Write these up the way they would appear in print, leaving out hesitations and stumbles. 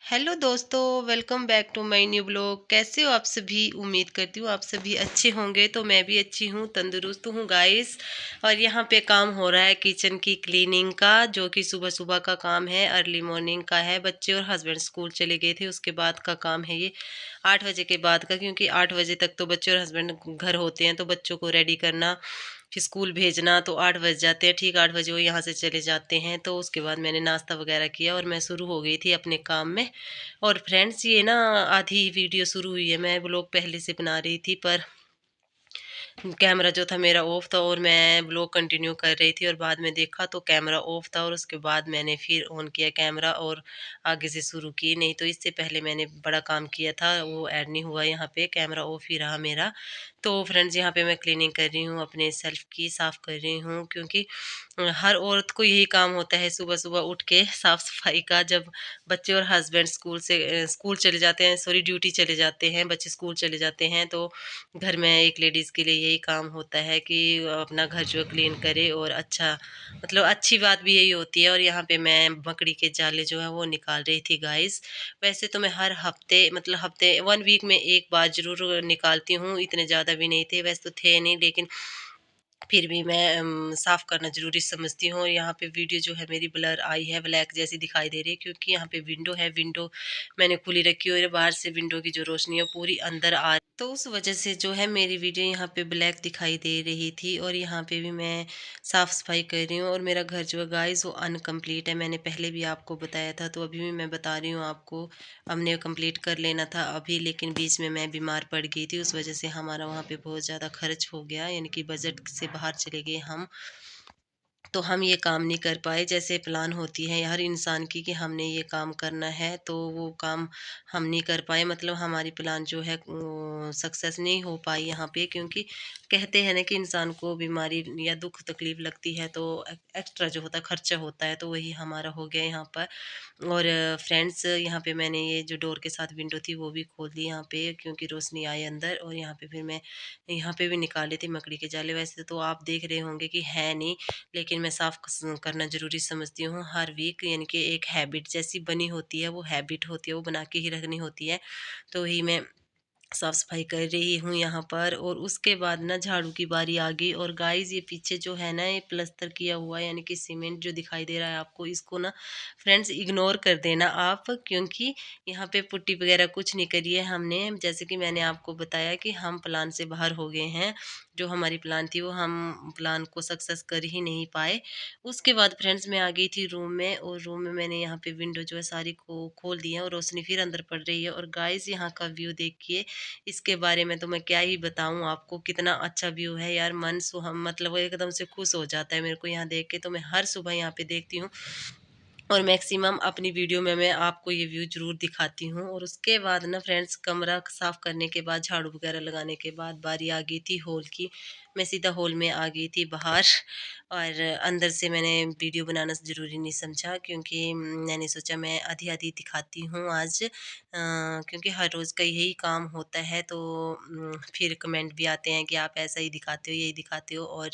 Hello दोस्तों, welcome back to my new blog. कैसे हो आप सभी? उम्मीद करती हूँ आप सभी अच्छे होंगे। तो मैं भी अच्छी हूँ, तंदुरुस्त हूँ गाइस। और यहाँ पे काम हो रहा है किचन की क्लीनिंग का, जो कि सुबह सुबह का काम है, अर्ली मॉर्निंग का है। बच्चे और हस्बैंड स्कूल चले गए थे, उसके बाद का काम है ये 8 बजे के बाद का, क्योंकि 8 बजे तक तो बच्चे और हस्बैंड घर होते हैं। तो बच्चों को रेडी करना, फिर स्कूल भेजना, तो 8 बज जाते हैं। ठीक 8 बजे वो यहाँ से चले जाते हैं। तो उसके बाद मैंने नाश्ता वगैरह किया और मैं शुरू हो गई थी अपने काम में। और फ्रेंड्स, ये ना आधी वीडियो शुरू हुई है, मैं ब्लॉग पहले से बना रही थी, पर कैमरा जो था मेरा ऑफ था और मैं ब्लॉग कंटिन्यू कर रही थी। और बाद में देखा तो कैमरा ऑफ था, और उसके बाद मैंने फिर ऑन किया कैमरा और आगे से शुरू की। नहीं तो इससे पहले मैंने बड़ा काम किया था, वो ऐड नहीं हुआ। यहाँ पे कैमरा ऑफ ही रहा मेरा। तो फ्रेंड्स, यहाँ पे मैं क्लीनिंग कर रही हूँ, अपने सेल्फ की साफ कर रही हूँ, क्योंकि हर औरत को यही काम होता है सुबह सुबह उठ के साफ सफाई का। जब बच्चे और हस्बैंड स्कूल चले जाते हैं, सॉरी ड्यूटी चले जाते हैं, बच्चे स्कूल चले जाते हैं, तो घर में एक लेडीज़ के लिए यही काम होता है कि अपना घर जो क्लीन करे। और अच्छा, मतलब अच्छी बात भी यही होती है। और यहाँ पे मैं मकड़ी के जाले जो है वो निकाल रही थी गाइस। वैसे तो मैं हर हफ्ते, मतलब हफ्ते 1 वीक में एक बार ज़रूर निकालती हूँ, इतने ज़्यादा भी नहीं थे, वैसे तो थे नहीं, लेकिन फिर भी मैं साफ़ करना ज़रूरी समझती हूँ। और यहाँ पे वीडियो जो है मेरी ब्लर आई है, ब्लैक जैसी दिखाई दे रही है, क्योंकि यहाँ पे विंडो है। विंडो मैंने खुली रखी हुई है, बाहर से विंडो की जो रोशनी है पूरी अंदर आ, तो उस वजह से जो है मेरी वीडियो यहाँ पे ब्लैक दिखाई दे रही थी। और यहाँ पे भी मैं साफ़ सफाई कर रही हूँ। और मेरा घर जो है गाइस वो अनकम्प्लीट है, मैंने पहले भी आपको बताया था, तो अभी भी मैं बता रही हूँ आपको। हमने कंप्लीट कर लेना था अभी, लेकिन बीच में मैं बीमार पड़ गई थी, उस वजह से हमारा वहाँ पे बहुत ज़्यादा खर्च हो गया, यानी कि बजट से बाहर चले गए हम। तो हम ये काम नहीं कर पाए जैसे प्लान होती है हर इंसान की, कि हमने ये काम करना है, तो वो काम हम नहीं कर पाए। मतलब हमारी प्लान जो है सक्सेस नहीं हो पाई यहाँ पे, क्योंकि कहते हैं ना कि इंसान को बीमारी या दुख तकलीफ लगती है तो एक्स्ट्रा जो होता है खर्चा होता है, तो वही हमारा हो गया यहाँ पर। और फ्रेंड्स, यहाँ पे मैंने ये जो डोर के साथ विंडो थी वो भी खोल दी यहाँ पे, क्योंकि रोशनी आए अंदर। और यहाँ पे फिर मैं यहाँ पे भी निकाले थे मकड़ी के जाले। वैसे तो आप देख रहे होंगे कि है नहीं, लेकिन मैं साफ करना ज़रूरी समझती हूँ हर वीक, यानी कि एक हैबिट जैसी बनी होती है, वो हैबिट होती है, वो बना के ही रखनी होती है। तो वही मैं साफ सफाई कर रही हूँ यहाँ पर। और उसके बाद ना झाड़ू की बारी आ गई। और गाइस, ये पीछे जो है ना, ये प्लस्तर किया हुआ है, यानी कि सीमेंट जो दिखाई दे रहा है आपको, इसको ना फ्रेंड्स इग्नोर कर देना आप, क्योंकि यहाँ पे पुट्टी वगैरह कुछ नहीं करी है हमने। जैसे कि मैंने आपको बताया कि हम प्लान से बाहर हो गए हैं, जो हमारी प्लान थी वो हम प्लान को सक्सेस कर ही नहीं पाए। उसके बाद फ्रेंड्स मैं आ गई थी रूम में, और रूम में मैंने यहाँ पे विंडो जो है सारी को खोल दी है, और रोशनी फिर अंदर पड़ रही है। और गाइस, यहाँ का व्यू देखिए, इसके बारे में तो मैं क्या ही बताऊँ आपको, कितना अच्छा व्यू है यार। मन सुहा, मतलब वो एकदम से खुश हो जाता है मेरे को यहाँ देख के। तो मैं हर सुबह यहाँ पे देखती हूँ, और मैक्सिमम अपनी वीडियो में मैं आपको ये व्यू ज़रूर दिखाती हूँ। और उसके बाद ना फ्रेंड्स, कमरा साफ़ करने के बाद, झाड़ू वगैरह लगाने के बाद बारी आ गई थी हॉल की। मैं सीधा हॉल में आ गई थी बाहर। और अंदर से मैंने वीडियो बनाना ज़रूरी नहीं समझा, क्योंकि मैंने सोचा मैं आधी आधी दिखाती हूँ आज, क्योंकि हर रोज़ का यही काम होता है। तो फिर कमेंट भी आते हैं कि आप ऐसा ही दिखाते हो, यही दिखाते हो। और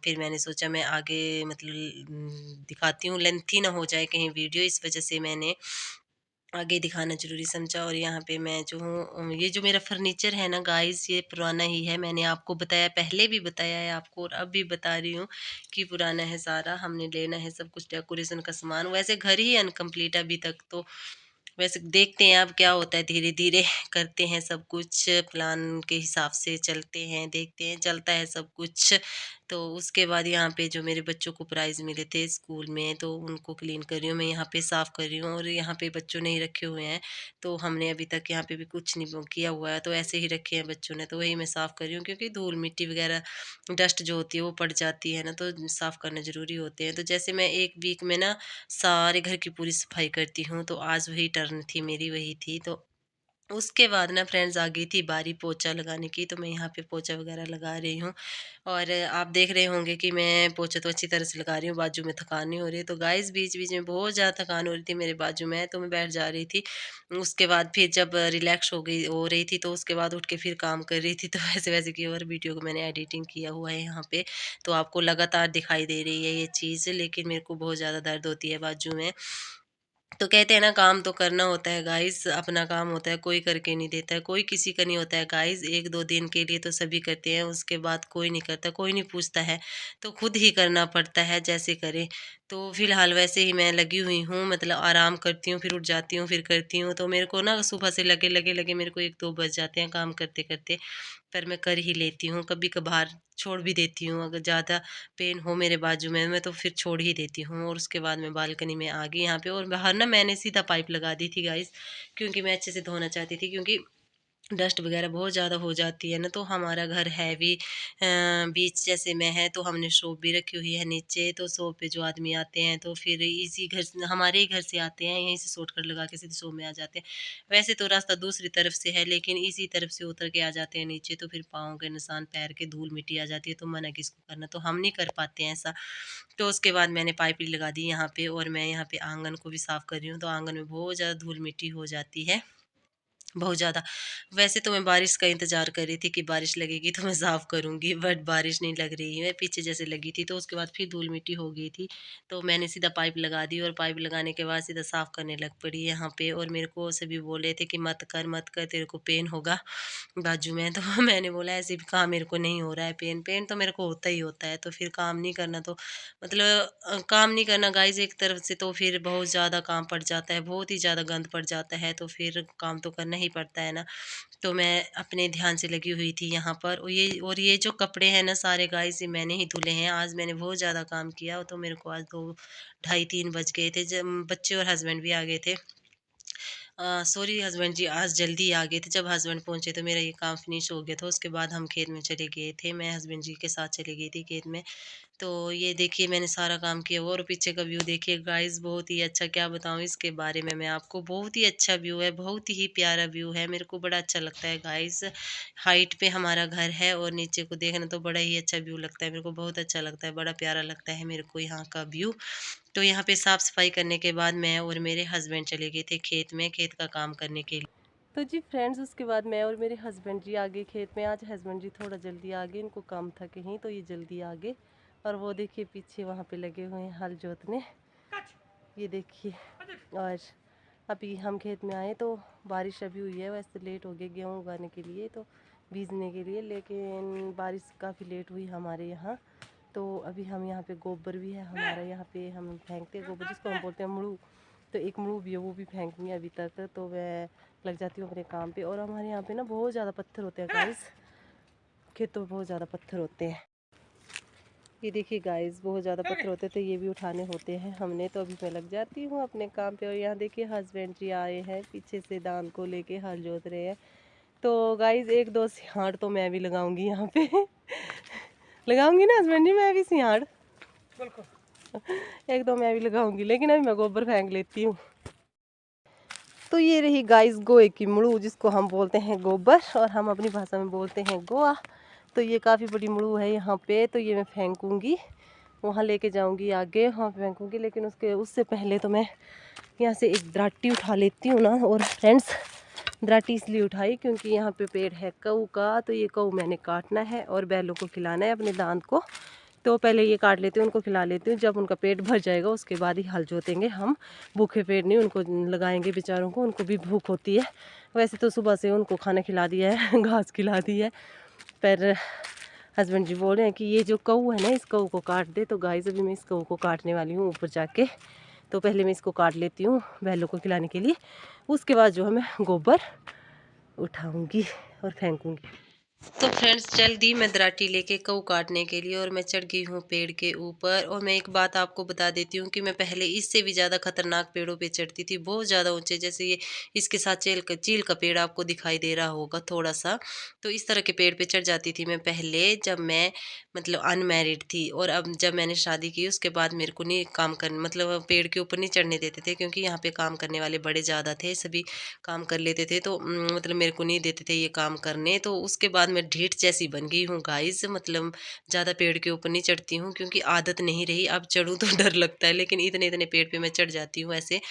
फिर मैंने सोचा मैं आगे, मतलब दिखाती हूँ, लेंथी ना हो जाए कहीं वीडियो, इस वजह से मैंने आगे दिखाना ज़रूरी समझा। और यहाँ पे मैं जो हूँ, ये जो मेरा फर्नीचर है ना गाइस, ये पुराना ही है। मैंने आपको बताया, पहले भी बताया है आपको, और अब भी बता रही हूँ कि पुराना है सारा। हमने लेना है सब कुछ डेकोरेशन का सामान। वैसे घर ही अनकम्प्लीट अभी तक तो। वैसे देखते हैं अब क्या होता है, धीरे-धीरे करते हैं सब कुछ, प्लान के हिसाब से चलते हैं, देखते हैं, चलता है सब कुछ। तो उसके बाद यहाँ पे जो मेरे बच्चों को प्राइज़ मिले थे स्कूल में, तो उनको क्लीन कर रही हूँ, मैं यहाँ पे साफ़ कर रही हूँ। और यहाँ पे बच्चों ने ही रखे हुए हैं, तो हमने अभी तक यहाँ पे भी कुछ नहीं वो किया हुआ है, तो ऐसे ही रखे हैं बच्चों ने, तो वही मैं साफ़ कर रही हूँ, क्योंकि धूल मिट्टी वगैरह, डस्ट जो होती है वो पड़ जाती है ना, तो साफ़ करना ज़रूरी होते हैं। तो जैसे मैं 1 वीक में ना सारे घर की पूरी सफाई करती हूँ, तो आज वही टर्न थी मेरी, वही थी। तो उसके बाद ना फ्रेंड्स आ गई थी बारी पोछा लगाने की, तो मैं यहाँ पे पोछा वगैरह लगा रही हूँ। और आप देख रहे होंगे कि मैं पोछा तो अच्छी तरह से लगा रही हूँ, बाजू में थकान नहीं हो रही है। तो गाइस, बीच बीच में बहुत ज़्यादा थकान हो रही थी मेरे बाजू में, तो मैं बैठ जा रही थी। उसके बाद फिर जब रिलैक्स हो रही थी, तो उसके बाद उठ के फिर काम कर रही थी। तो वैसे वैसे की और वीडियो को मैंने एडिटिंग किया हुआ है यहाँ पे, तो आपको लगातार दिखाई दे रही है ये चीज़, लेकिन मेरे को बहुत ज़्यादा दर्द होती है बाजू में। तो कहते हैं ना, काम तो करना होता है गाइस, अपना काम होता है, कोई करके नहीं देता है, कोई किसी का नहीं होता है गाइस। 1-2 दिन के लिए तो सभी करते हैं, उसके बाद कोई नहीं करता, कोई नहीं पूछता है, तो खुद ही करना पड़ता है जैसे करें। तो फिलहाल वैसे ही मैं लगी हुई हूँ, मतलब आराम करती हूँ, फिर उठ जाती हूँ, फिर करती हूँ। तो मेरे को ना सुबह से लगे मेरे को 1-2 बज जाते हैं काम करते-करते, पर मैं कर ही लेती हूँ। कभी-कभार छोड़ भी देती हूँ, अगर ज़्यादा पेन हो मेरे बाजू में, मैं तो फिर छोड़ ही देती हूँ। और उसके बाद मैं बालकनी में आ गई यहाँ पे, और बाहर ना मैंने सीधा पाइप लगा दी थी गाइस, क्योंकि मैं अच्छे से धोना चाहती थी, क्योंकि डस्ट वगैरह बहुत ज़्यादा हो जाती है ना। तो हमारा घर है भी बीच जैसे में है, तो हमने शॉप भी रखी हुई है नीचे। तो शॉप पे जो आदमी आते हैं तो फिर इसी घर से, हमारे ही घर से आते हैं, यहीं से शॉर्टकट लगा के सीधे शॉप में आ जाते हैं। वैसे तो रास्ता दूसरी तरफ से है, लेकिन इसी तरफ से उतर के आ जाते हैं नीचे, तो फिर पाँव के निशान, पैर के धूल मिट्टी आ जाती है, तो मना किसको करना, तो हम नहीं कर पाते हैं ऐसा। तो उसके बाद मैंने पाइप भी लगा दी यहाँ पे, और मैं यहाँ पे आंगन को भी साफ कर रही हूँ। तो आंगन में बहुत ज़्यादा धूल मिट्टी हो जाती है, बहुत ज़्यादा। वैसे तो मैं बारिश का इंतज़ार कर रही थी कि बारिश लगेगी तो मैं साफ़ करूँगी, बट बारिश नहीं लग रही है, पीछे जैसे लगी थी, तो उसके बाद फिर धूल-मिट्टी हो गई थी। तो मैंने सीधा पाइप लगा दी, और पाइप लगाने के बाद सीधा साफ़ करने लग पड़ी यहाँ पे। और मेरे को सभी बोल रहे थे कि मत कर, तेरे को पेन होगा बाजू में। तो मैंने बोला ऐसे भी काम मेरे को नहीं हो रहा है पेन, पेन तो मेरे को होता ही होता है, तो फिर काम नहीं करना तो मतलब काम नहीं करना गाइज़ एक तरफ से, तो फिर बहुत ज़्यादा काम पड़ जाता है, बहुत ही ज़्यादा गंद पड़ जाता है, तो फिर काम तो करना ही पड़ता है ना। तो मैं अपने ध्यान से लगी हुई थी यहाँ पर, और ये जो कपड़े हैं ना सारे गाइज़, ये मैंने ही धुले हैं। आज मैंने बहुत ज़्यादा काम किया, तो मेरे को आज 2 ढाई 3 बज गए थे, जब बच्चे और हस्बैंड भी आ गए थे। सॉरी हस्बैंड जी आज जल्दी आ गए थे, जब हस्बैंड पहुँचे तो मेरा ये काम फिनिश हो गया था। उसके बाद हम खेत में चले गए थे, मैं हस्बैंड जी के साथ चली गई थी खेत में। तो ये देखिए मैंने सारा काम किया हुआ, और पीछे का व्यू देखिए गाइस, बहुत ही अच्छा, क्या बताऊँ इसके बारे में मैं आपको। बहुत ही अच्छा व्यू है, बहुत ही प्यारा व्यू है, मेरे को बड़ा अच्छा लगता है गाइस। हाइट पे हमारा घर है, और नीचे को देखना तो बड़ा ही अच्छा व्यू लगता है, मेरे को बहुत अच्छा लगता है, बड़ा प्यारा लगता है मेरे को यहाँ का व्यू। तो यहाँ पे साफ सफाई करने के बाद मैं और मेरे हस्बैंड चले गए थे खेत में, खेत का काम करने के लिए। तो जी फ्रेंड्स, उसके बाद मैं और मेरे हस्बैंड जी आ गए खेत में। आज हस्बैंड जी थोड़ा जल्दी आ गए, इनको काम था कहीं, तो ये जल्दी आ गए। और वो देखिए पीछे वहाँ पे लगे हुए हैं हल जोतने, ये देखिए। और अभी हम खेत में आए तो बारिश अभी हुई है, वैसे लेट हो गए गेहूँ उगाने के लिए, तो बीजने के लिए, लेकिन बारिश काफ़ी लेट हुई हमारे यहाँ। तो अभी हम यहाँ पे गोबर भी है हमारा, यहाँ पे हम फेंकते हैं गोबर, जिसको हम बोलते हैं मुड़ू। तो एक मुड़ू भी है, वो भी फेंकनी है अभी तक। तो मैं लग जाती हूँ अपने काम पे। और हमारे यहाँ पे ना बहुत ज़्यादा पत्थर होते हैं गाइस, खेतों में बहुत ज़्यादा पत्थर होते हैं। ये देखिए गाइस, बहुत ज़्यादा पत्थर होते थे, ये भी उठाने होते हैं हमने। तो अभी मैं लग जाती हूँ अपने काम पे। और यहाँ देखिए हस्बैंड जी आए हैं, पीछे से दान को लेके हल जोत रहे हैं। तो गाइस 1-2 सिहाड़ तो मैं भी लगाऊंगी यहाँ पे लगाऊंगी ना हस्बैंड जी, मैं भी सिहाड़ 1-2 मैं भी लगाऊंगी, लेकिन अभी मैं गोबर फेंक लेती हूँ। तो ये रही गाइस गोए की मुड़ू, जिसको हम बोलते हैं गोबर, और हम अपनी भाषा में बोलते हैं गोआ। तो ये काफ़ी बड़ी मुड़ू है यहाँ पे, तो ये मैं फेंकूंगी, वहाँ लेके जाऊंगी आगे, वहाँ फेंकूंगी। लेकिन उससे पहले तो मैं यहाँ से एक दराटी उठा लेती हूँ ना। और फ्रेंड्स, दराटी इसलिए उठाई क्योंकि यहाँ पे पेड़ है कऊ का, तो ये कऊ मैंने काटना है और बैलों को खिलाना है, अपने दांत को। तो पहले ये काट लेती हूँ, उनको खिला लेती हूँ, जब उनका पेट भर जाएगा उसके बाद ही हल जोतेंगे हम। भूखे पेट नहीं उनको लगाएंगे बेचारों को, उनको भी भूख होती है। वैसे तो सुबह से उनको खाना खिला दिया है घास खिला दी है, पर हस्बैंड जी बोल रहे हैं कि ये जो कऊ है ना, इस कऊ को काट दे। तो गाइस अभी मैं इस कऊ को काटने वाली हूँ ऊपर जाके। तो पहले मैं इसको काट लेती हूँ बैलों को खिलाने के लिए, उसके बाद जो है मैं गोबर उठाऊंगी और फेंकूंगी। तो फ्रेंड्स, जल्दी मैं दराटी लेके कऊ काटने के लिए, और मैं चढ़ गई हूँ पेड़ के ऊपर। और मैं एक बात आपको बता देती हूँ कि मैं पहले इससे भी ज़्यादा खतरनाक पेड़ों पे चढ़ती थी, बहुत ज़्यादा ऊंचे, जैसे ये इसके साथ चील का पेड़ आपको दिखाई दे रहा होगा थोड़ा सा। तो इस तरह के पेड़ पे चढ़ जाती थी मैं पहले, जब मैं मतलब अनमैरिड थी। और अब जब मैंने शादी की उसके बाद मेरे को नहीं काम करने, मतलब पेड़ के ऊपर नहीं चढ़ने देते थे, क्योंकि यहाँ पे काम करने वाले बड़े ज़्यादा थे, सभी काम कर लेते थे। तो मतलब मेरे को नहीं देते थे ये काम करने। तो उसके बाद मैं ढीठ जैसी बन गई हूँ गाइस, मतलब ज़्यादा पेड़ के ऊपर नहीं चढ़ती हूँ, क्योंकि आदत नहीं रही। अब चढ़ूँ तो डर लगता है, लेकिन इतने इतने पेड़ पे मैं चढ़ जाती हूँ ऐसे।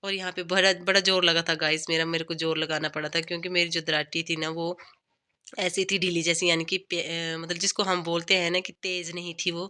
और यहाँ पे बड़ा बड़ा जोर लगा था गाइस, मेरे को जोर लगाना पड़ा था, क्योंकि मेरी जो दराटी थी ना वो ऐसी थी ढीली जैसी, यानी कि मतलब जिसको हम बोलते हैं ना कि तेज़ नहीं थी वो,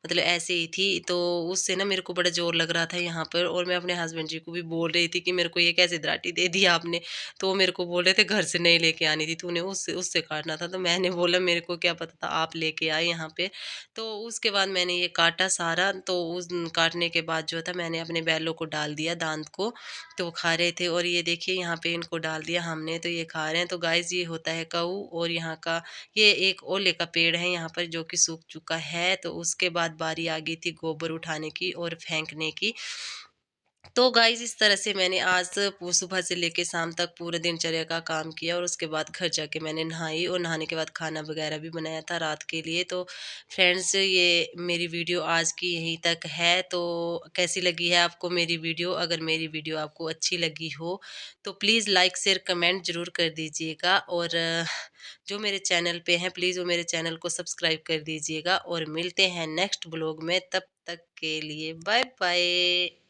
मतलब ऐसे ही थी। तो उससे ना मेरे को बड़ा ज़ोर लग रहा था यहाँ पर, और मैं अपने हस्बैंड जी को भी बोल रही थी कि मेरे को ये कैसे दराटी दे दी आपने। तो वो मेरे को बोल रहे थे घर से नहीं लेके आनी थी, तूने उससे उससे काटना था। तो मैंने बोला मेरे को क्या पता था आप लेके आए यहाँ पे। तो उसके बाद मैंने ये काटा सारा, तो उस काटने के बाद जो था मैंने अपने बैलों को डाल दिया दाँत को, तो वो खा रहे थे। और ये देखिए यहाँ पे इनको डाल दिया हमने, तो ये खा रहे हैं। तो गाइस ये होता है काऊ, और यहाँ का ये एक ओले का पेड़ है यहाँ पर जो कि सूख चुका है। तो उसके बाद बारी आ गई थी गोबर उठाने की और फेंकने की। तो गाइस इस तरह से मैंने आज सुबह से लेके शाम तक पूरे दिनचर्या का काम किया, और उसके बाद घर जाके मैंने नहाई, और नहाने के बाद खाना वगैरह भी बनाया था रात के लिए। तो फ्रेंड्स ये मेरी वीडियो आज की यहीं तक है। तो कैसी लगी है आपको मेरी वीडियो? अगर मेरी वीडियो आपको अच्छी लगी हो तो प्लीज़ लाइक शेयर कमेंट ज़रूर कर दीजिएगा, और जो मेरे चैनल पे हैं प्लीज़ वो मेरे चैनल को सब्सक्राइब कर दीजिएगा, और मिलते हैं नेक्स्ट ब्लॉग में। तब तक के लिए बाय बाय।